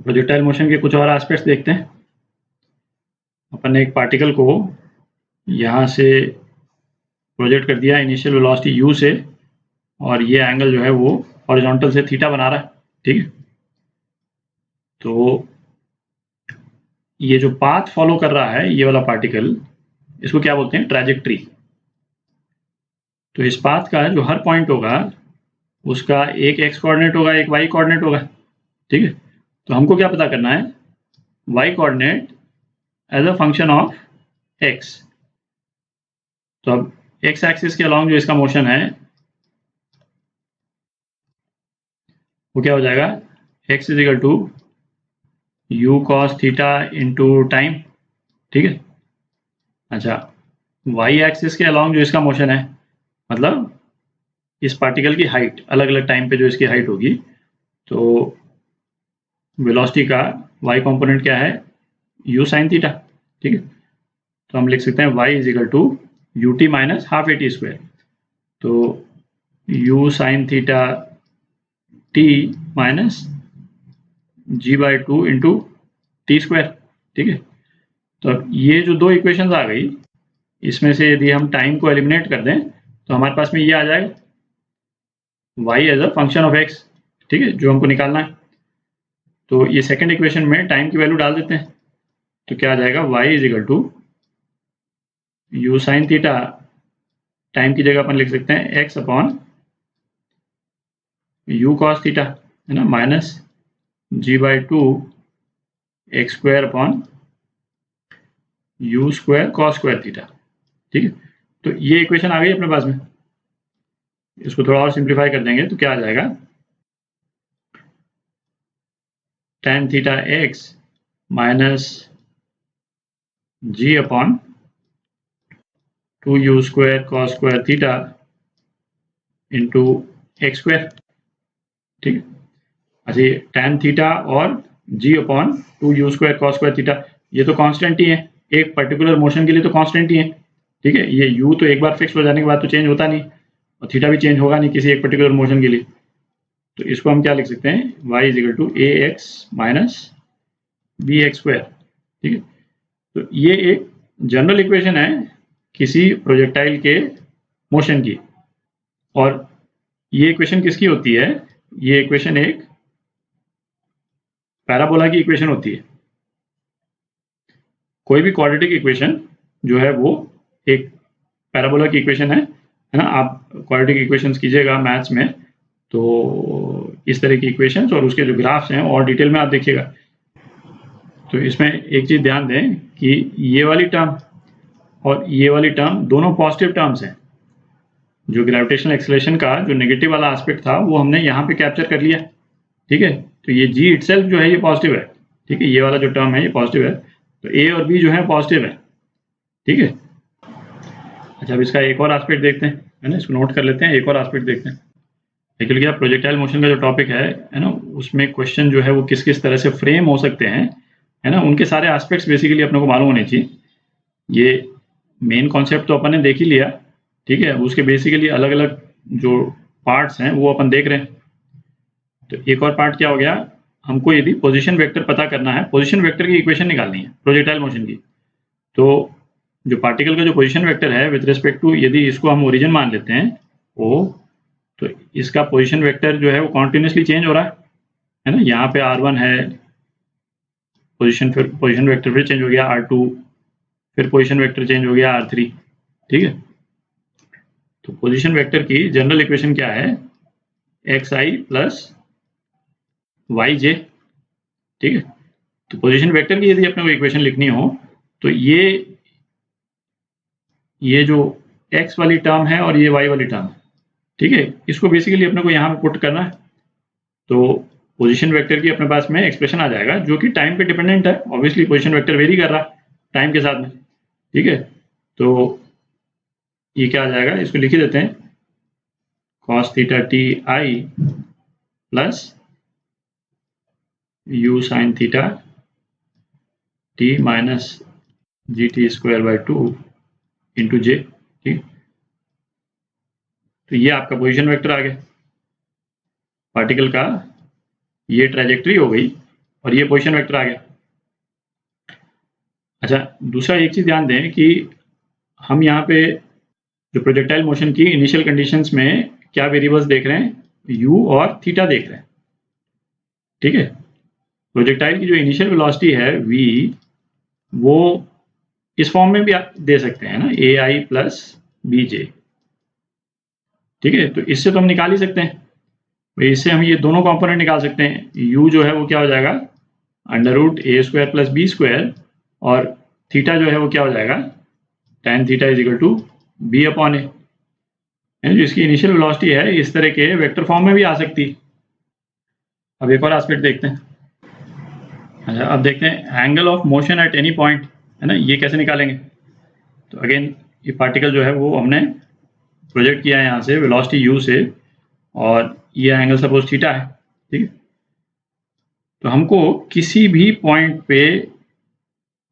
Projectile motion के कुछ और एस्पेक्ट्स देखते हैं। अपन ने एक पार्टिकल को यहाँ से प्रोजेक्ट कर दिया इनिशियल वेलोसिटी u से, और ये एंगल जो है वो हॉरिजॉन्टल से थीटा बना रहा है, ठीक है। तो ये जो पाथ फॉलो कर रहा है ये वाला पार्टिकल, इसको क्या बोलते हैं, ट्रैजेक्टरी। तो इस पाथ का जो हर पॉइंट होगा उसका एक x कोऑर्डिनेट होगा, एक y कोऑर्डिनेट होगा, ठीक है। तो हमको क्या पता करना है, y coordinate as a function of x। तो अब x एक्सिस के अलॉन्ग जो इसका मोशन है वो क्या हो जाएगा, x is equal to u cos theta into time, ठीक है। अच्छा, y एक्सिस के अलॉन्ग जो इसका मोशन है, मतलब इस पार्टिकल की हाइट, अलग अलग टाइम पे जो इसकी हाइट होगी, तो वेलोसिटी का y कंपोनेंट क्या है, u sin थीटा, ठीक है। तो हम लिख सकते हैं y is equal to u t minus half a t square. तो u sin theta t minus g/2 into t square, ठीक है। तो अब ये जो दो इक्वेशंस आ गई, इसमें से यदि हम टाइम को एलिमिनेट कर दें तो हमारे पास में ये आ जाएगा y as a function of x, ठीक है, जो हमको निकालना है। तो ये सेकंड इक्वेशन में टाइम की वैल्यू डाल देते हैं, तो क्या आ जाएगा, y is equal to u sine theta, time की जगह अपन लिख सकते हैं x upon u cos theta, है ना, minus g/2 x square upon u square cos square theta, ठीक है। तो ये इक्वेशन आ गई अपने पास में। इसको थोड़ा और सिंप्लीफाई कर देंगे तो क्या आ जाएगा, tan theta x minus g upon 2u square cos square theta into x square, ठीक है। अच्छा, ये tan थीटा और g upon 2u square cos square theta, ये तो कांस्टेंट ही है, एक पर्टिकुलर मोशन के लिए तो कांस्टेंट ही है, ठीक है। ये u तो एक बार फिक्स हो जाने के बाद तो चेंज होता नहीं, और थीटा भी चेंज होगा नहीं किसी एक पर्टिकुलर मोशन के लिए। तो इसको हम क्या लिख सकते हैं, y is equal to a x minus b x square, ठीक है। तो ये एक जनरल इक्वेशन है किसी प्रोजेक्टाइल के मोशन की, और ये इक्वेशन किसकी होती है, ये इक्वेशन एक पैराबोला की इक्वेशन होती है। कोई भी क्वाड्रेटिक इक्वेशन जो है वो एक पैराबोला की इक्वेशन है ना। आप क्वाड्रेटिक इक्वेशंस कीजिएगा मैथ्स में, तो इस तरह की इक्वेशंस और उसके जो ग्राफ्स हैं और डिटेल में आप देखिएगा। तो इसमें एक चीज़ ध्यान दें कि ये वाली टर्म और ये वाली टर्म दोनों पॉजिटिव टर्म्स हैं। जो ग्रेविटेशनल एक्सेलरेशन का जो नेगेटिव वाला एस्पेक्ट था वो हमने यहाँ पे कैप्चर कर लिया, ठीक है। तो ये g इटसेल्फ जो है ये पॉजिटिव है, ठीक है, ये वाला जो टर्म है ये पॉजिटिव है, तो a और b जो है पॉजिटिव है, ठीक है। अच्छा, अब इसका एक और एस्पेक्ट देखते हैं, है ना, इसको नोट कर लेते हैं, एक और एस्पेक्ट देखते हैं। एक्चुअली क्या, प्रोजेक्टाइल मोशन का जो टॉपिक है ना, उसमें क्वेश्चन जो है वो किस किस तरह से फ्रेम हो सकते हैं, है ना, उनके सारे एस्पेक्ट्स बेसिकली अपने को मालूम होने चाहिए। ये मेन कॉन्सेप्ट तो अपन ने देख ही लिया, ठीक है। उसके बेसिकली अलग अलग जो पार्ट्स हैं वो अपन देख रहे हैं। तो एक और पार्ट क्या हो गया, हमको यदि पोजीशन वेक्टर पता करना है, पोजीशन वेक्टर की इक्वेशन निकालनी है प्रोजेक्टाइल मोशन की, तो जो पार्टिकल का जो पोजीशन वेक्टर है विद रिस्पेक्ट टू, यदि इसको हम ओरिजिन मान लेते हैं ओ, तो इसका पोजीशन वेक्टर जो है वो कॉन्टिन्यूसली चेंज हो रहा है ना। यहाँ पे r1 है, पोजीशन वेक्टर फिर चेंज हो गया r2, फिर पोजीशन वेक्टर चेंज हो गया r3, ठीक है। तो पोजीशन वेक्टर की जनरल इक्वेशन क्या है, xi प्लस yj, ठीक है। तो पोजीशन वेक्टर की यदि अपने को इक्वेशन लिखनी हो तो ये जो x वाली टर्म है और ये y वाली टर्म है, ठीक है, इसको बेसिकली अपने को यहाँ पे पुट करना है। तो पोजीशन वेक्टर की अपने पास में एक्सप्रेशन आ जाएगा जो कि टाइम पे डिपेंडेंट है, ऑब्वियसली पोजीशन वेक्टर वेरी कर रहा है टाइम के साथ में, ठीक है। तो ये क्या आ जाएगा, इसको लिख ही देते हैं, cos theta T I plus u sin theta T minus G T square by 2 into J, ठीक। तो ये आपका पोजीशन वेक्टर आ गया पार्टिकल का, ये ट्रैजेक्टरी हो गई, और ये पोजीशन वेक्टर आ गया। अच्छा, दूसरा एक चीज़ ध्यान दें कि हम यहाँ पे जो प्रोजेक्टाइल मोशन की इनिशियल कंडीशंस में क्या वेरिएबल्स देख रहे हैं, u और थीटा देख रहे हैं। ठीक है, प्रोजेक्टाइल की जो इनिशियल वेलोसिटी है v, वो इस फॉर्म में भी आप दे सकते हैं ना, ai प्लस bj। ठीक है, तो इससे तो हम निकाल ही सकते हैं, तो इससे हम ये दोनों कंपोनेंट निकाल सकते हैं। u जो है वो क्या हो जाएगा, √a² प्लस b², और थीटा जो है वो क्या हो जाएगा, tan theta is equal to b/a। जो इसकी इनिशियल वेलोसिटी है इस तरह के वेक्टर फॉर्म में भी आ सकती है। अब एक और एस्पेक्ट देखते हैं। अच्छा, अब देखते हैं angle of motion at any point, है ना, ये कैसे निकालेंगे। तो अगेन ये पार्टिकल जो है वो हमने प्रोजेक्ट किया है यहाँ से वेलोसिटी u से, और ये एंगल सपोज थीटा है। ठीक है, तो हमको किसी भी पॉइंट पे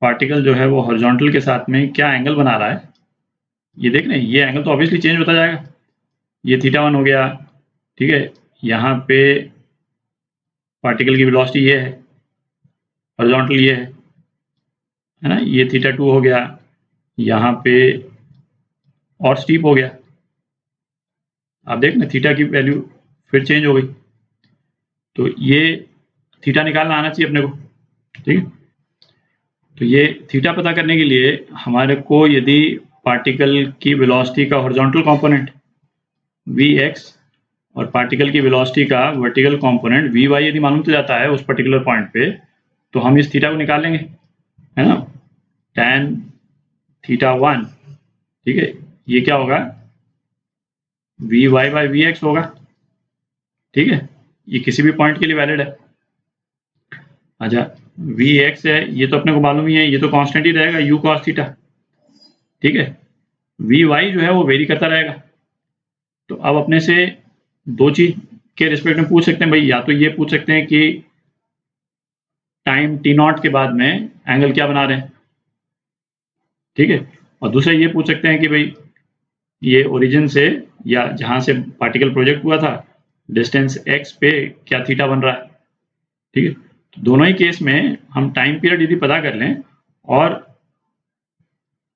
पार्टिकल जो है वो हॉरिजॉन्टल के साथ में क्या एंगल बना रहा है, ये देख रहे हैं, ये एंगल तो ऑब्वियसली चेंज होता जाएगा। ये θ1 हो गया। ठीक है, यहाँ पे पार्टिकल की वेलोसिटी ये है, हॉरिजॉन्टल ये है ना, ये θ2 हो गया, यहाँ पे और स्टीप हो गया। आप देख ना, थीटा की वैल्यू फिर चेंज हो गई, तो ये थीटा निकालना आना चाहिए अपने को। ठीक है, तो ये थीटा पता करने के लिए हमारे को यदि पार्टिकल की वेलोसिटी का हॉरिजॉन्टल कंपोनेंट vx और पार्टिकल की वेलोसिटी का वर्टिकल कंपोनेंट vy यदि मालूम चल जाता है उस पर्टिकुलर पॉइंट पे, तो हम इस थीटा को निकाल लेंगे, है ना, tan θ1। ठीक है, ये क्या होगा, vy/vx होगा। ठीक है, ये किसी भी पॉइंट के लिए वैलिड है। अच्छा, vx है, ये तो अपने को मालूम ही है, ये तो कांस्टेंट ही रहेगा u cos थीटा। ठीक है, vy जो है वो वेरी करता रहेगा। तो अब अपने से दो चीज के रिस्पेक्ट में पूछ सकते हैं भाई, या तो ये पूछ सकते हैं कि टाइम t0 के बाद में एंगल क्या बना रहे हैं। ठीक है, और दूसरा ये पूछ सकते हैं कि भाई ये ओरिजिन से या जहां से पार्टिकल प्रोजेक्ट हुआ था डिस्टेंस x पे क्या थीटा बन रहा है। ठीक है, तो दोनों ही केस में हम टाइम पीरियड यदि पता कर लें और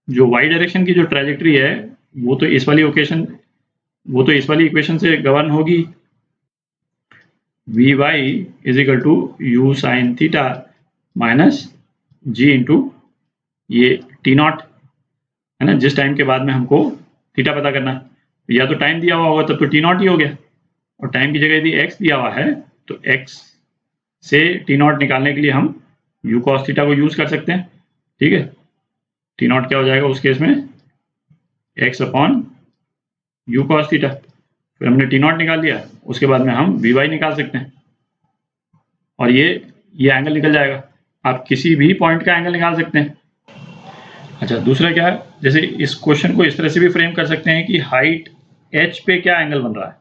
जो y डायरेक्शन की जो ट्रैजेक्टरी है वो तो इस वाली इक्वेशन से गवर्न होगी, vy is equal to u sin theta minus g into ये t0, है ना, जिस टाइम के बाद में हमको थीटा पता करना है। या तो टाइम दिया हुआ होगा तब तो t0 ही हो गया, और टाइम की जगह यदि x दिया हुआ है तो x से t0 निकालने के लिए हम u cos थीटा को यूज कर सकते हैं। ठीक है, t0 क्या हो जाएगा उस केस में, x upon u cos theta. फिर हमने t0 निकाल लिया, उसके बाद में हम vy निकाल सकते हैं, और ये एंगल निकल जाएगा। आप किसी भी पॉइंट का एंगल निकाल सकते हैं। अच्छा, दूसरा क्या है, जैसे इस क्वेश्चन को इस तरह से भी फ्रेम कर सकते हैं कि हाइट h पे क्या एंगल बन रहा है।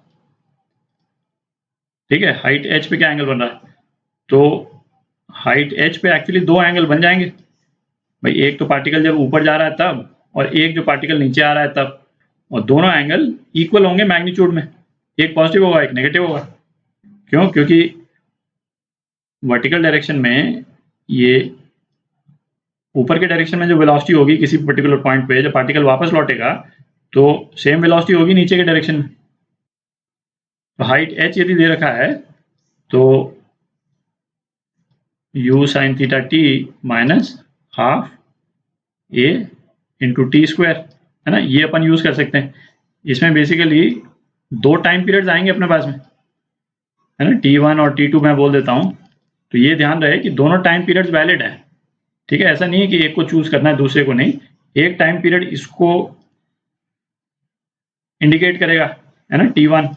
ठीक है, हाइट h पे क्या एंगल बन रहा है, तो हाइट h पे एक्चुअली दो एंगल बन जाएंगे भाई, एक तो पार्टिकल जब ऊपर जा रहा है तब, और एक जो पार्टिकल नीचे आ रहा है तब, और दोनों एंगल इक्वल होंगे मैग्नीट्यूड में, एक पॉजिटिव होगा एक नेगेटिव होगा। क्यों, क्योंकि वर्टिकल डायरेक्शन में ये ऊपर के डायरेक्शन में जो वेलोसिटी होगी किसी पर्टिकुलर पॉइंट पे, जब पार्टिकल वापस लौटेगा तो सेम वेलोसिटी होगी नीचे के डायरेक्शन में। तो हाइट h यदि दे रखा है तो u sin theta t minus half a into t square, है ना, ये अपन यूज कर सकते हैं। इसमें बेसिकली दो टाइम पीरियड्स आएंगे अपने पास में, है ना, t1 और t2 मैं बोल देता हूँ। तो ये ध्यान रहे कि दोनों टाइम पीरियड्स वैलिड है। ठीक है, ऐसा नहीं है कि एक को चूज करना है दूसरे को नहीं, एक टाइम पीरियड इसको इंडिकेट करेगा, है ना, t1,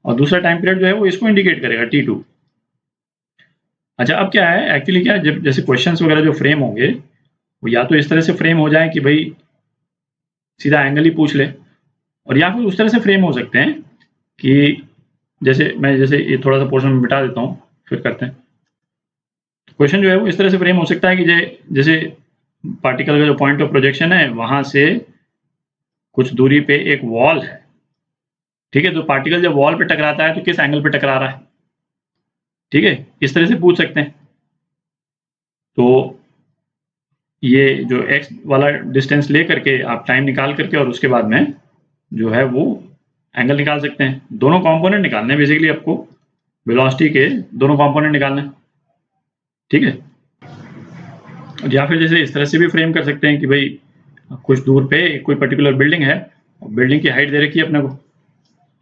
और दूसरा टाइम पीरियड जो है वो इसको इंडिकेट करेगा, t2। अच्छा, अब क्या है एक्चुअली, क्या जब जैसे क्वेश्चंस वगैरह जो फ्रेम होंगे वो या तो इस तरह से फ्रेम हो जाए कि भाई सीधा एंगल ही पूछ ले, और या फिर उस तरह से फ्रेम हो सकते हैं कि जैसे मैं ये थोड़ा सा पोर्शन में मिटा देता हूँ, फिर करते हैं। क्वेश्चन जो है वो इस तरह से फ्रेम हो सकता है कि जैसे पार्टिकल का जो पॉइंट ऑफ प्रोजेक्शन है वहां से कुछ दूरी पे एक वॉल है। ठीक है, तो पार्टिकल जब वॉल पे टकराता है तो किस एंगल पे टकरा रहा है। ठीक है, इस तरह से पूछ सकते हैं। तो ये जो x वाला डिस्टेंस ले करके आप टाइम निकाल करके और उसके बाद में जो है वो एंगल निकाल सकते हैं। दोनों कंपोनेंट निकालने हैं बेसिकली आपको, वेलोसिटी के दोनों कंपोनेंट निकालने हैं, ठीक है। या फिर जैसे इस तरह से भी फ्रेम कर सकते हैं कि भाई कुछ दूर पे कोई पर्टिकुलर बिल्डिंग है, बिल्डिंग की हाइट दे रखी है अपने को,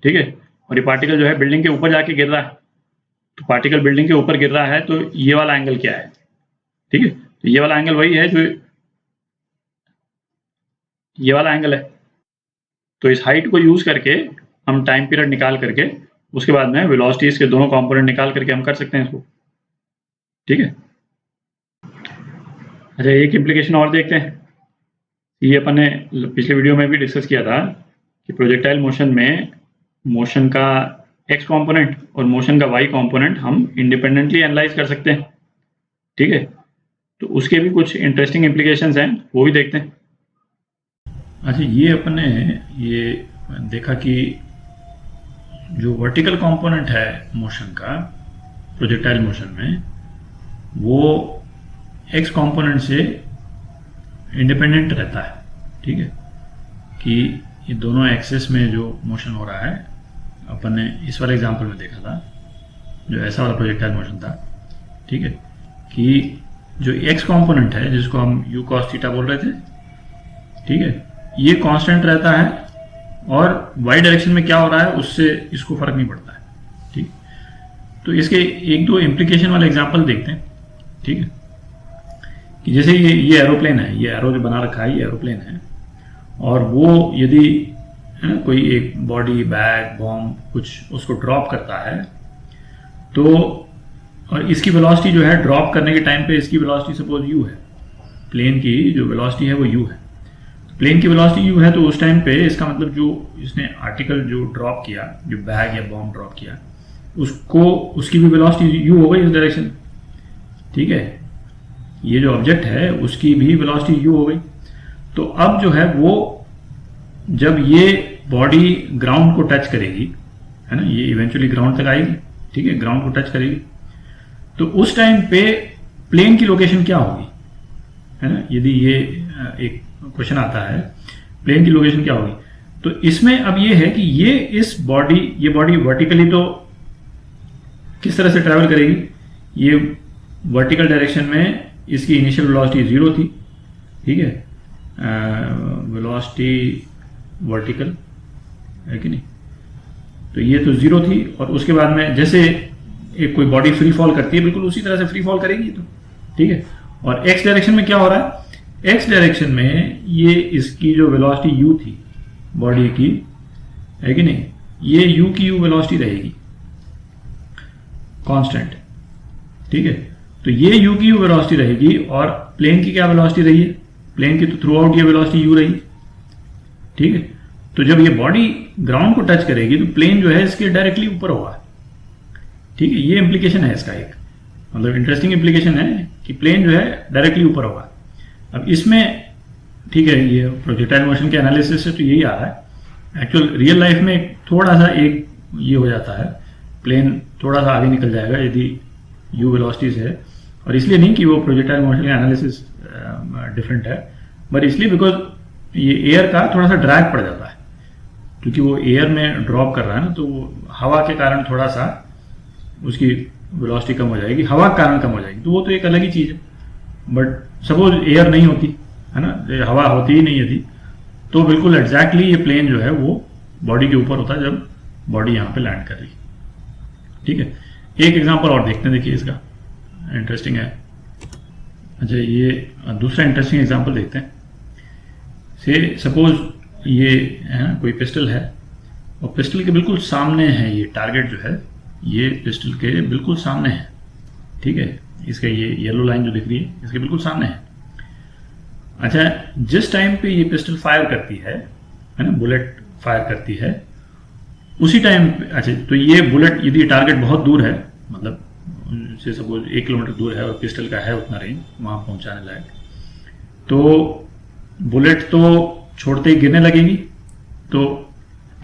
ठीक है, और ये पार्टिकल जो है बिल्डिंग के ऊपर जाके गिर रहा है, तो पार्टिकल बिल्डिंग के ऊपर गिर रहा है तो ये वाला एंगल क्या है, ठीक है, तो ये वाला एंगल वही है जो ये वाला एंगल है। तो इस हाइट को यूज करके हम टाइम पीरियड निकाल करके उसके बाद में वेलोसिटीज के दोनों कंपोनेंट निकाल करके हम कर सकते हैं इसको, ठीक है। अच्छा, एक इम्प्लीकेशन और देखते हैं। ये अपन ने पिछले वीडियो में भी डिस्कस किया था कि प्रोजेक्टाइल मोशन में मोशन का एक्स कंपोनेंट और मोशन का वाई कंपोनेंट हम इंडिपेंडेंटली एनालाइज कर सकते हैं, ठीक है। तो उसके भी कुछ इंटरेस्टिंग इम्प्लीकेशंस हैं, वो भी देखते हैं। अच्छा, ये अपन ने ये देखा कि जो वर्टिकल कंपोनेंट है मोशन का प्रोजेक्टाइल मोशन में, वो एक्स कंपोनेंट से इंडिपेंडेंट रहता है, ठीक है, कि ये दोनों एक्सिस में जो मोशन हो रहा है, अपन ने इस वाले एग्जांपल में देखा था जो ऐसा वाला प्रोजेक्टाइल मोशन था, ठीक है, कि जो एक्स कंपोनेंट है जिसको हम यू कॉस थीटा बोल रहे थे, ठीक है, ये कांस्टेंट रहता है और वाई डायरेक्शन में क्या हो रहा है उससे इसको फर्क नहीं पड़ता है, ठीक। तो इसके एक दो इम्प्लीकेशन वाले एग्जांपल देखते हैं, ठीक है, कि जैसे ये एरोप्लेन है, ये एरो जो बना रखा है ये एरोप्लेन है, और वो यदि कोई एक बॉडी, बैग, बॉम्ब कुछ उसको ड्रॉप करता है, तो और इसकी वेलोसिटी जो है ड्रॉप करने के टाइम पे इसकी वेलोसिटी सपोज यू है, प्लेन की जो वेलोसिटी है वो यू है, प्लेन की वेलोसिटी यू है, तो उस टाइम पे इसका मतलब जो इसने आर्टिकल जो ड्रॉप किया, जो बैग या बॉम्ब ड्रॉप किया, उसको उसकी भी वेलोसिटी यू हो गई इस डायरेक्शन, ठीक है। ये जो ऑब्जेक्ट है उसकी भी वेलोसिटी यू हो गई। तो अब जो है वो जब ये बॉडी ग्राउंड को टच करेगी, है ना, ये इवेंचुअली ग्राउंड तक आएगी, ठीक है, ग्राउंड को टच करेगी, तो उस टाइम पे प्लेन की लोकेशन क्या होगी, है ना। यदि ये एक क्वेश्चन आता है प्लेन की लोकेशन क्या होगी, तो इसमें अब ये है कि ये बॉडी वर्टिकली तो किस तरह से ट्रैवल करेगी, ये वर्टिकल डायरेक्शन में इसकी इनिशियल वेलोसिटी 0 थी, ठीक है, वेलोसिटी वर्टिकल है कि नहीं, तो ये तो 0 थी, और उसके बाद में जैसे एक कोई बॉडी फ्री फॉल करती है बिल्कुल उसी तरह से फ्री फॉल करेगी, तो ठीक है। और एक्स डायरेक्शन में क्या हो रहा है, एक्स डायरेक्शन में ये इसकी जो वेलोसिटी u थी बॉडी की, है कि नहीं, ये u की u वेलोसिटी रहेगी कांस्टेंट, ठीक है। तो ये u की u वेलोसिटी रहेगी, और प्लेन की क्या वेलोसिटी रही है, प्लेन की तो थ्रू आउट ये वेलोसिटी u रही, ठीक है। तो जब ये बॉडी ग्राउंड को टच करेगी तो प्लेन जो है इसके डायरेक्टली ऊपर होगा, ठीक है। ये इम्प्लीकेशन है इसका, एक मतलब इंटरेस्टिंग इम्प्लीकेशन है कि प्लेन जो है डायरेक्टली ऊपर होगा। अब इसमें ठीक है, ये प्रोजेक्टाइल मोशन के एनालिसिस से तो यही आ रहा है, एक्चुअल रियल लाइफ में थोड़ा सा एक ये हो जाता है, प्लेन थोड़ा सा आगे निकल जाएगा यदि u वेलोसिटीज है, और इसलिए नहीं कि वो प्रोजेक्टाइल मोशन का एनालिसिस डिफरेंट है, बट इसलिए बिकॉज ये एयर का थोड़ा सा ड्रैग पड़ जाता है, क्योंकि वो एयर में ड्रॉप कर रहा है ना, तो वो हवा के कारण थोड़ा सा उसकी वेलोसिटी कम हो जाएगी, हवा के कारण कम हो जाएगी, तो वो तो एक अलग ही चीज़ है। बट सपोज एयर नहीं होती है ना, हवा होती ही नहीं यदि, तो बिल्कुल एग्जैक्टली ये प्लेन जो है वो बॉडी के ऊपर होता है जब बॉडी यहाँ पे लैंड कर रही, ठीक है। एक एग्जांपल और देखते हैं, देखिए इसका इंटरेस्टिंग है। अच्छा, ये दूसरा इंटरेस्टिंग एग्जांपल देखते हैं। से सपोज ये है ना कोई पिस्टल है, और पिस्टल के बिल्कुल सामने है ये टारगेट जो है, ये पिस्टल के बिल्कुल सामने है, ठीक है, इसका ये येलो लाइन जो दिख रही है इसके बिल्कुल सामने है। अच्छा, जिस टाइम पे ये पिस्टल फायर करती है ना, बुलेट फायर करती है, उसी टाइम, अच्छा तो ये बुलेट यदि टारगेट बहुत दूर है, मतलब से सपोज 1 किलोमीटर दूर है और पिस्टल का है उतना रेंज वहां पहुंचाने लायक, तो बुलेट तो छोड़ते ही गिरने लगेगी, तो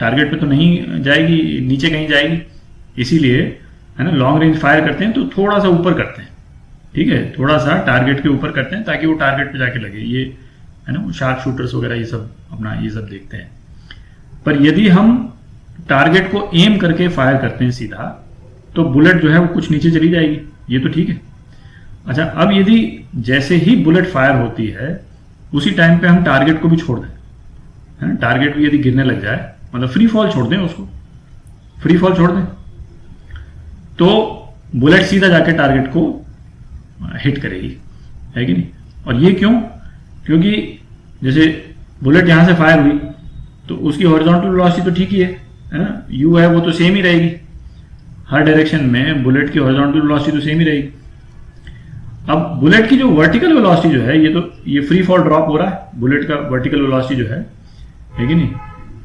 टारगेट पे तो नहीं जाएगी, नीचे कहीं जाएगी, इसीलिए है ना लॉन्ग रेंज फायर करते हैं तो थोड़ा सा ऊपर करते हैं, ठीक है, थोड़ा सा टारगेट के ऊपर करते हैं ताकि वो टारगेट पे जाके लगे, ये है ना, वो शार्प शूटर्स वगैरह ये सब अपना ये सब देखते हैं। पर यदि हम टारगेट को एम करके फायर करते हैं सीधा, तो बुलेट जो है वो कुछ नीचे चली जाएगी, ये तो ठीक है। अच्छा, अब यदि जैसे ही बुलेट फायर होती है उसी टाइम पे हम टारगेट को भी छोड़ दें, है ना, टारगेट भी यदि गिरने लग जाए, मतलब फ्री फॉल छोड़ दें, उसको फ्री फॉल छोड़ दें, तो बुलेट सीधा जाके टारगेट को हिट करेगी, है कि नहीं। और ये क्यों? क्योंकि जैसे बुलेट यहां से फायर हुई तो उसकी हॉरिजॉन्टल वेलोसिटी तो ठीक ही है ना, यू है वो तो सेम ही रहेगी, हर डायरेक्शन में बुलेट की हॉरिजॉन्टल वेलोसिटी तो सेम ही रहेगी। अब बुलेट की जो वर्टिकल वेलोसिटी जो है, ये फ्री फॉल ड्रॉप हो रहा है, बुलेट का वर्टिकल वेलोसिटी जो है कि नहीं,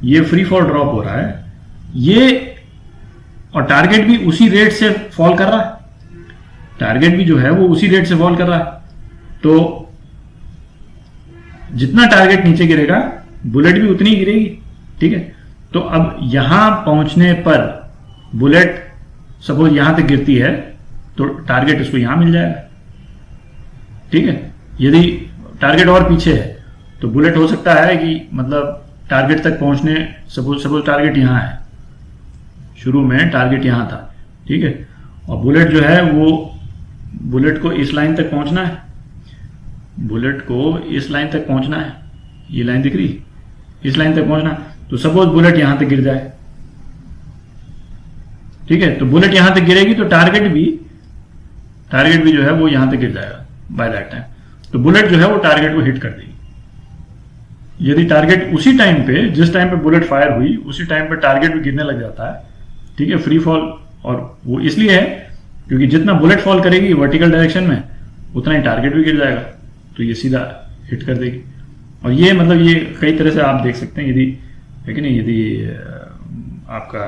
ये फ्री फॉल ड्रॉप हो रहा है, ये और टारगेट भी उसी रेट से फॉल कर रहा है, टारगेट भी जो है वो उसी रेट से फॉल कर रहा है। तो जितना टारगेट नीचे गिरेगा बुलेट भी उतनी ही गिरेगी, ठीक है। तो अब यहां पहुंचने पर बुलेट सपोज यहां तक गिरती है तो टारगेट उसको यहां मिल जाएगा, ठीक है। यदि टारगेट और पीछे है तो बुलेट हो सकता है कि मतलब टारगेट तक पहुंचने, सपोज टारगेट यहां है, शुरू में टारगेट यहां था, ठीक है, और बुलेट जो है वो बुलेट को इस लाइन तक पहुंचना है, बुलेट को इस लाइन तक पहुंचना है, ये लाइन दिख रही, इस लाइन तक पहुंचना। तो सपोज बुलेट यहां तक गिर जाए, ठीक है, तो बुलेट यहां तक गिरेगी तो टारगेट भी जो है वो यहां तक गिर जाएगा बाय दैट टाइम। तो बुलेट जो है वो टारगेट को हिट कर देगी। यदि टारगेट उसी टाइम पे, जिस टाइम पे बुलेट फायर हुई उसी टाइम पे टारगेट भी गिरने लग जाता है, ठीक है, फ्री फॉल, और वो इसलिए है क्योंकि जितना बुलेट फॉल करेगी वर्टिकल डायरेक्शन में उतना ही टारगेट भी गिर जाएगा, तो ये सीधा हिट कर देगी। और ये मतलब ये कई तरह से आप देख सकते हैं, यदि है कि नहीं, यदि आपका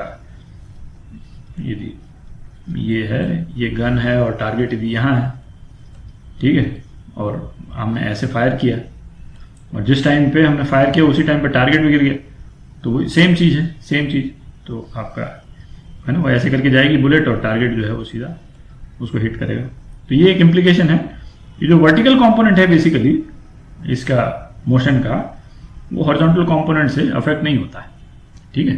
यदि ये है, ये गन है और टारगेट यदि यहाँ है, ठीक है, और हमने ऐसे फायर किया और जिस टाइम पे हमने फायर किया उसी टाइम पे टारगेट भी गिर गया, तो वो सेम चीज़ है, सेम चीज़। तो आपका है ना, वो ऐसे करके जाएगी बुलेट और टारगेट जो है वो सीधा उसको हिट करेगा। तो ये एक इम्प्लीकेशन है। ये जो वर्टिकल कंपोनेंट है बेसिकली इसका मोशन का, वो हॉरिजॉन्टल कंपोनेंट से अफेक्ट नहीं होता है, ठीक है।